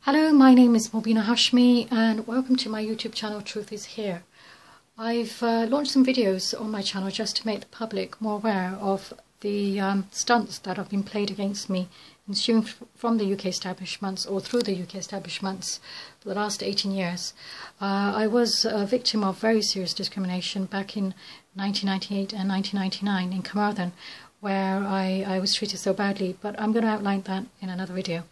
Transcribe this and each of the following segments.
Hello, my name is Mobina Hashmi and welcome to my YouTube channel Truth is Here. I've launched some videos on my channel just to make the public more aware of the stunts that have been played against me ensuing from the UK establishments or through the UK establishments for the last 18 years. I was a victim of very serious discrimination back in 1998 and 1999 in Carmarthen, where I was treated so badly, but I'm going to outline that in another video.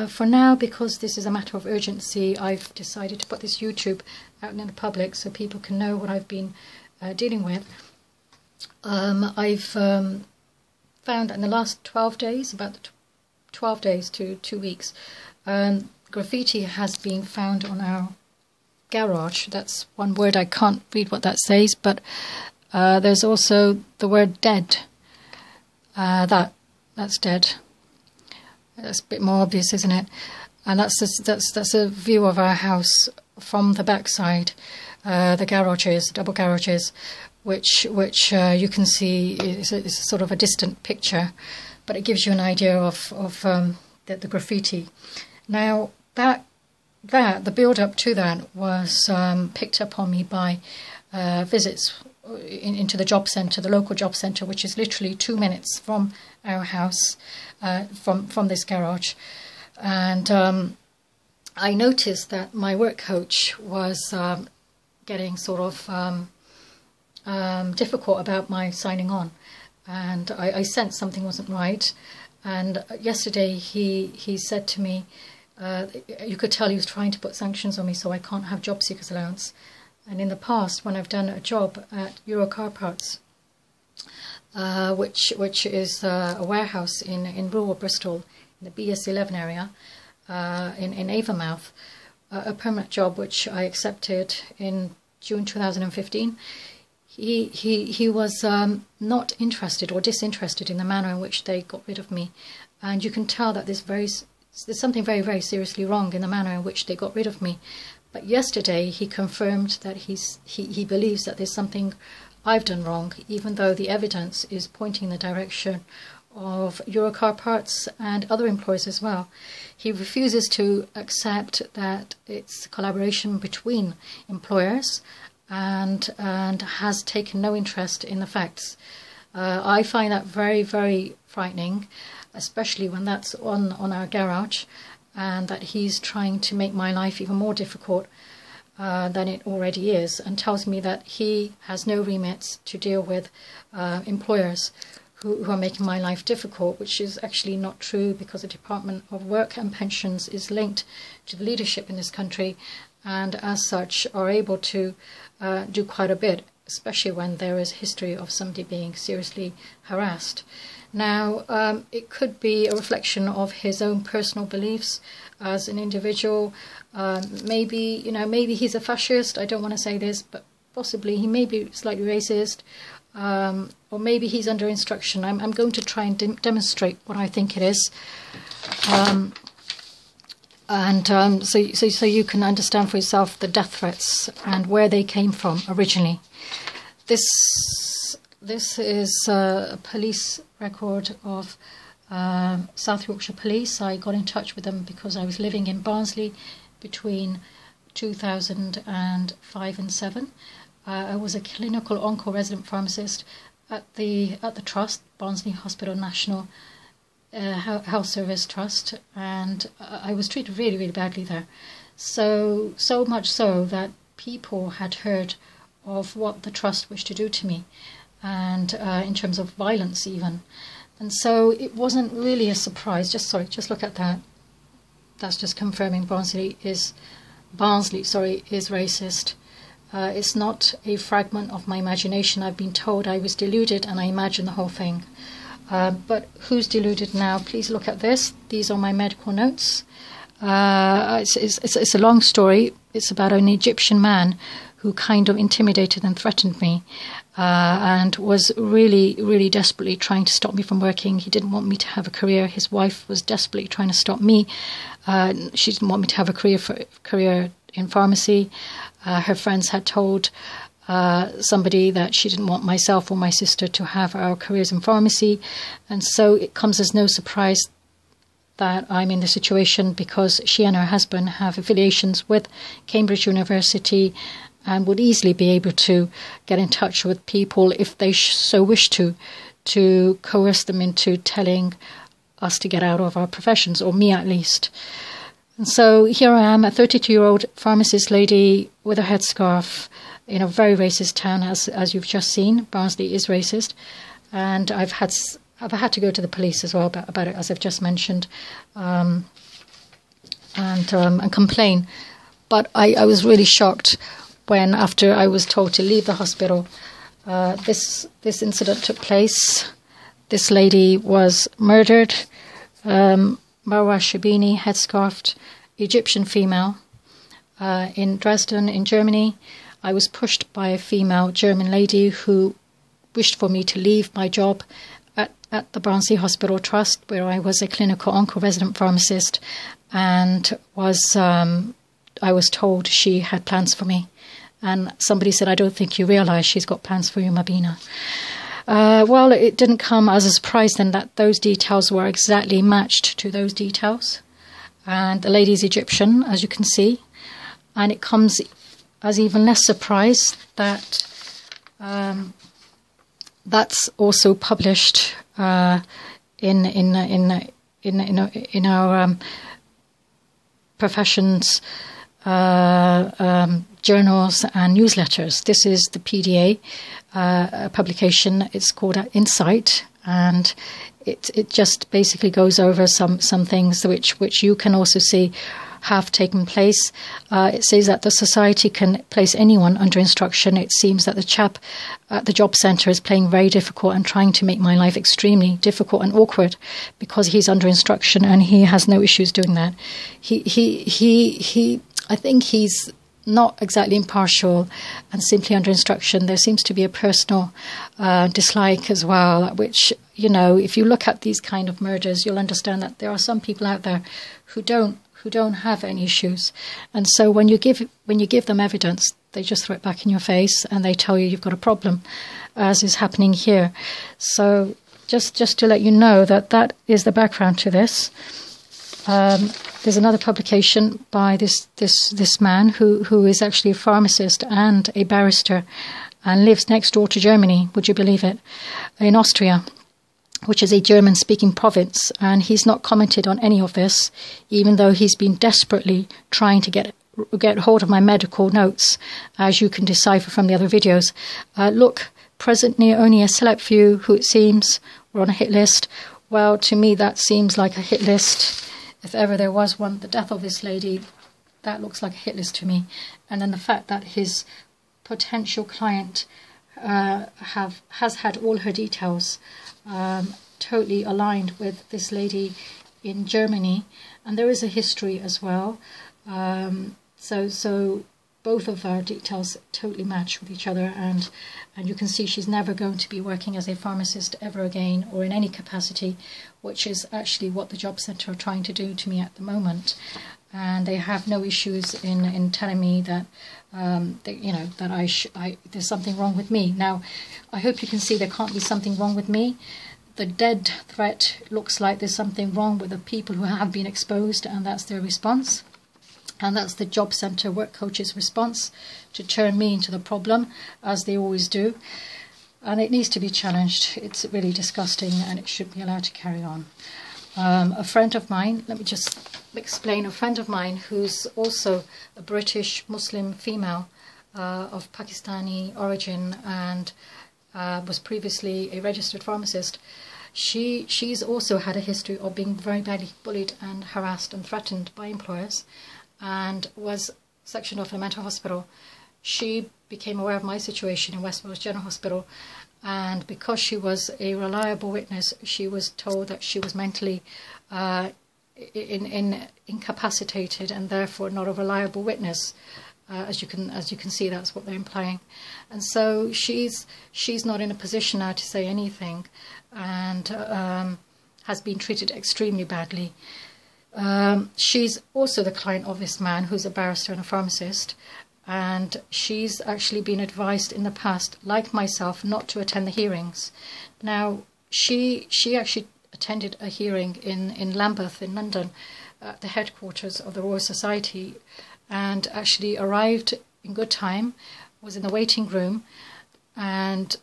For now, because this is a matter of urgency, I've decided to put this YouTube out in the public so people can know what I've been dealing with. I've found that in the last 12 days, about 12 days to 2 weeks, graffiti has been found on our garage. That's one word, I can't read what that says, but there's also the word dead. That's dead. That's a bit more obvious, isn't it? And that's a view of our house from the backside. The garages, double garages, which you can see is sort of a distant picture, but it gives you an idea of the graffiti. Now the build up to that was picked up on me by visits into the job centre, the local job centre, which is literally 2 minutes from our house, from this garage. And I noticed that my work coach was getting sort of difficult about my signing on, and I sensed something wasn't right. And yesterday he said to me, you could tell he was trying to put sanctions on me so I can't have job seekers allowance. And in the past, when I've done a job at Euro Car Parts, which is a warehouse in rural Bristol, in the BS11 area, in Avonmouth, a permanent job which I accepted in June 2015, he was not interested or disinterested in the manner in which they got rid of me. And you can tell that there's something very, very seriously wrong in the manner in which they got rid of me. But yesterday he confirmed that he believes that there's something I've done wrong, even though the evidence is pointing in the direction of Eurocar Parts and other employers as well. He refuses to accept that it's a collaboration between employers and has taken no interest in the facts. I find that very, very frightening, especially when that's on our garage, and that he's trying to make my life even more difficult than it already is, and tells me that he has no remits to deal with employers who are making my life difficult, which is actually not true, because the Department of Work and Pensions is linked to the leadership in this country, and as such are able to do quite a bit, especially when there is a history of somebody being seriously harassed. Now, it could be a reflection of his own personal beliefs as an individual. Maybe he's a fascist. I don't want to say this, but possibly he may be slightly racist, or maybe he's under instruction. I'm going to try and demonstrate what I think it is, so you can understand for yourself the death threats and where they came from originally. This is a police record of South Yorkshire Police. I got in touch with them because I was living in Barnsley between 2005 and 7. I was a clinical on-call resident pharmacist at the trust, Barnsley Hospital National Health Service Trust, and I was treated really, really badly there. So much so that people had heard of what the trust wished to do to me, and in terms of violence even. And so it wasn't really a surprise. Just look at that. That's just confirming Barnsley is racist. It's not a fragment of my imagination. I've been told I was deluded and I imagined the whole thing. But who's deluded now? Please look at this. These are my medical notes. It's a long story. It's about an Egyptian man who kind of intimidated and threatened me, and was really, really desperately trying to stop me from working. He didn't want me to have a career. His wife was desperately trying to stop me. She didn't want me to have a career in pharmacy. Her friends had told somebody that she didn't want myself or my sister to have our careers in pharmacy. And so it comes as no surprise that I'm in the situation because she and her husband have affiliations with Cambridge University and would easily be able to get in touch with people if they so wish to coerce them into telling us to get out of our professions, or me at least. And so here I am, a 32-year-old pharmacist lady with a headscarf in a very racist town, as you've just seen. Barnsley is racist, and I've had to go to the police as well about it, as I've just mentioned, and complain. But I was really shocked when, after I was told to leave the hospital, this incident took place. This lady was murdered. Marwa Shabini, headscarfed, Egyptian female, in Dresden, in Germany. I was pushed by a female German lady who wished for me to leave my job at the Barnsley Hospital Trust, where I was a clinical onco-resident pharmacist, and I was told she had plans for me. And somebody said, "I don't think you realise she's got plans for you, Mabina." Well, it didn't come as a surprise then that those details were exactly matched to those details. And the lady's Egyptian, as you can see. And it comes as even less surprise that that's also published in our profession's journals and newsletters. This is the PDA publication. It's called Insight, and it just basically goes over some things which you can also see have taken place. It says that the society can place anyone under instruction. It seems that the chap at the job centre is playing very difficult and trying to make my life extremely difficult and awkward because he's under instruction, and he has no issues doing that. He I think he's not exactly impartial and simply under instruction. There seems to be a personal dislike as well, which, you know, if you look at these kind of murders, you'll understand that there are some people out there who don't have any issues. And so when you give them evidence, they just throw it back in your face and they tell you you've got a problem, as is happening here. So just to let you know that is the background to this. There's another publication by this man who is actually a pharmacist and a barrister and lives next door to Germany, would you believe it, in Austria, which is a German-speaking province, and he's not commented on any of this, even though he's been desperately trying to get hold of my medical notes, as you can decipher from the other videos. Look, presently only a select few who it seems were on a hit list. Well, to me that seems like a hit list. If ever there was one, the death of this lady, that looks like a hit list to me. And then the fact that his potential client has had all her details totally aligned with this lady in Germany, and there is a history as well. So both of our details totally match with each other, and you can see she's never going to be working as a pharmacist ever again, or in any capacity, which is actually what the job centre are trying to do to me at the moment. And they have no issues in telling me that there's something wrong with me. Now, I hope you can see there can't be something wrong with me. The dead threat looks like there's something wrong with the people who have been exposed, and that's their response. And that's the job centre work coach's response, to turn me into the problem, as they always do. And it needs to be challenged. It's really disgusting, and it should be allowed to carry on. A friend of mine, let me just explain, a friend of mine who's also a British Muslim female of Pakistani origin and was previously a registered pharmacist. She's also had a history of being very badly bullied and harassed and threatened by employers, and was sectioned off in a mental hospital. She became aware of my situation in West Wales General Hospital, and because she was a reliable witness, she was told that she was mentally incapacitated and therefore not a reliable witness. As you can see, that's what they're implying. And so she's not in a position now to say anything, and has been treated extremely badly. She's also the client of this man who's a barrister and a pharmacist, and she's actually been advised in the past, like myself, not to attend the hearings. Now, she actually attended a hearing in Lambeth in London at the headquarters of the Royal Society, and actually arrived in good time, was in the waiting room, and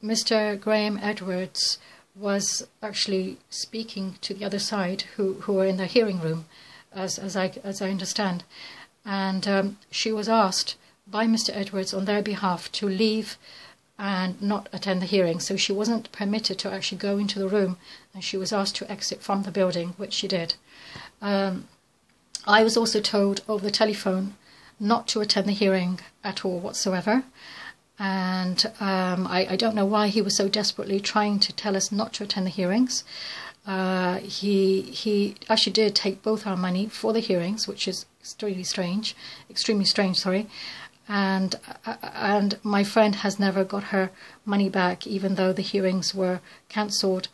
Mr. Graham Edwards was actually speaking to the other side who were in the hearing room, as I understand. And she was asked by Mr. Edwards on their behalf to leave and not attend the hearing. So she wasn't permitted to actually go into the room, and she was asked to exit from the building, which she did. I was also told over the telephone not to attend the hearing at all whatsoever. And I don't know why he was so desperately trying to tell us not to attend the hearings. He actually did take both our money for the hearings, which is extremely strange, sorry. And my friend has never got her money back, even though the hearings were cancelled,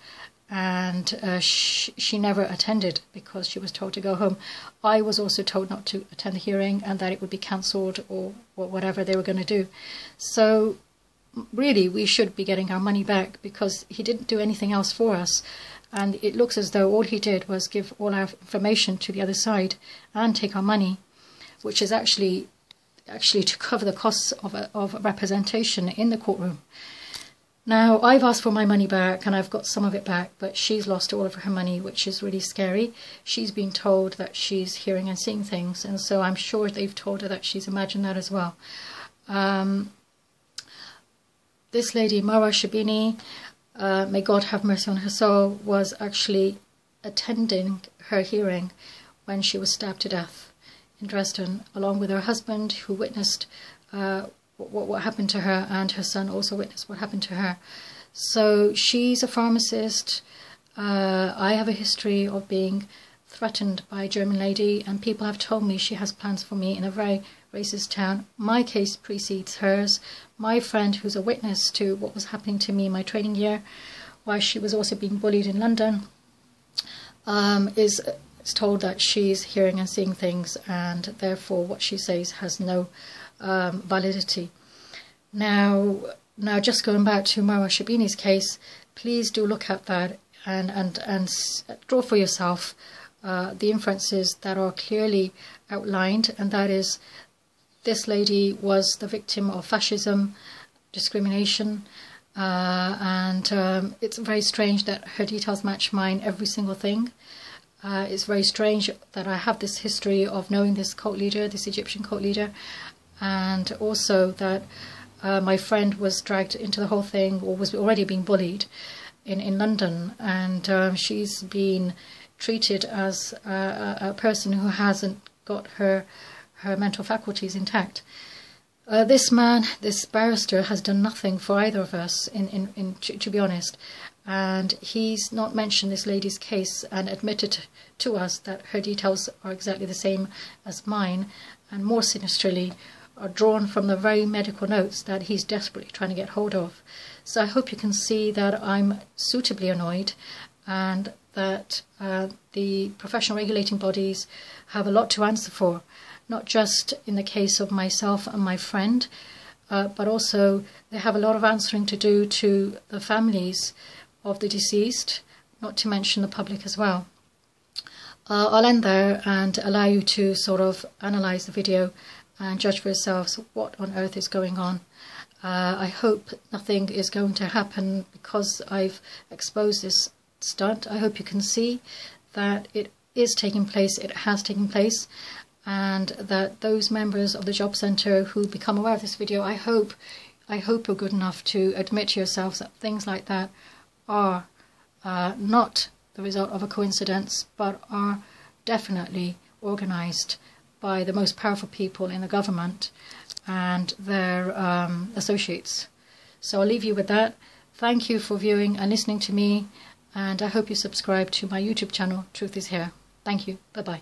and she never attended because she was told to go home. I was also told not to attend the hearing and that it would be cancelled or whatever they were going to do. So really we should be getting our money back, because he didn't do anything else for us, and it looks as though all he did was give all our information to the other side and take our money, which is actually to cover the costs of representation in the courtroom. Now, I've asked for my money back, and I've got some of it back, but she's lost all of her money, which is really scary. She's been told that she's hearing and seeing things, and so I'm sure they've told her that she's imagined that as well. This lady, Marwa Shabini, may God have mercy on her soul, was actually attending her hearing when she was stabbed to death in Dresden, along with her husband, who witnessed what happened to her, and her son also witnessed what happened to her. So she's a pharmacist. I have a history of being threatened by a German lady, and people have told me she has plans for me in a very racist town. My case precedes hers. My friend, who's a witness to what was happening to me in my training year, while she was also being bullied in London, is told that she's hearing and seeing things, and therefore what she says has no validity. Now just going back to Marwa Shabini's case, please do look at that and draw for yourself the inferences that are clearly outlined, and that is, this lady was the victim of fascism, discrimination, and it's very strange that her details match mine, every single thing. It's very strange that I have this history of knowing this cult leader, this Egyptian cult leader, and also that my friend was dragged into the whole thing, or was already being bullied in London, and she's been treated as a person who hasn't got her mental faculties intact. This man, this barrister, has done nothing for either of us, to be honest, and he's not mentioned this lady's case and admitted to us that her details are exactly the same as mine, and more sinisterly are drawn from the very medical notes that he's desperately trying to get hold of. So I hope you can see that I'm suitably annoyed, and that the professional regulating bodies have a lot to answer for, not just in the case of myself and my friend, but also they have a lot of answering to do to the families of the deceased, not to mention the public as well. I'll end there and allow you to sort of analyse the video and judge for yourselves what on earth is going on. I hope nothing is going to happen because I've exposed this stunt. I hope you can see that it is taking place, it has taken place, and that those members of the job centre who become aware of this video, I hope you're good enough to admit to yourselves that things like that are not the result of a coincidence, but are definitely organised by the most powerful people in the government and their associates. So I'll leave you with that. Thank you for viewing and listening to me, and I hope you subscribe to my YouTube channel, Truth is Here. Thank you. Bye-bye.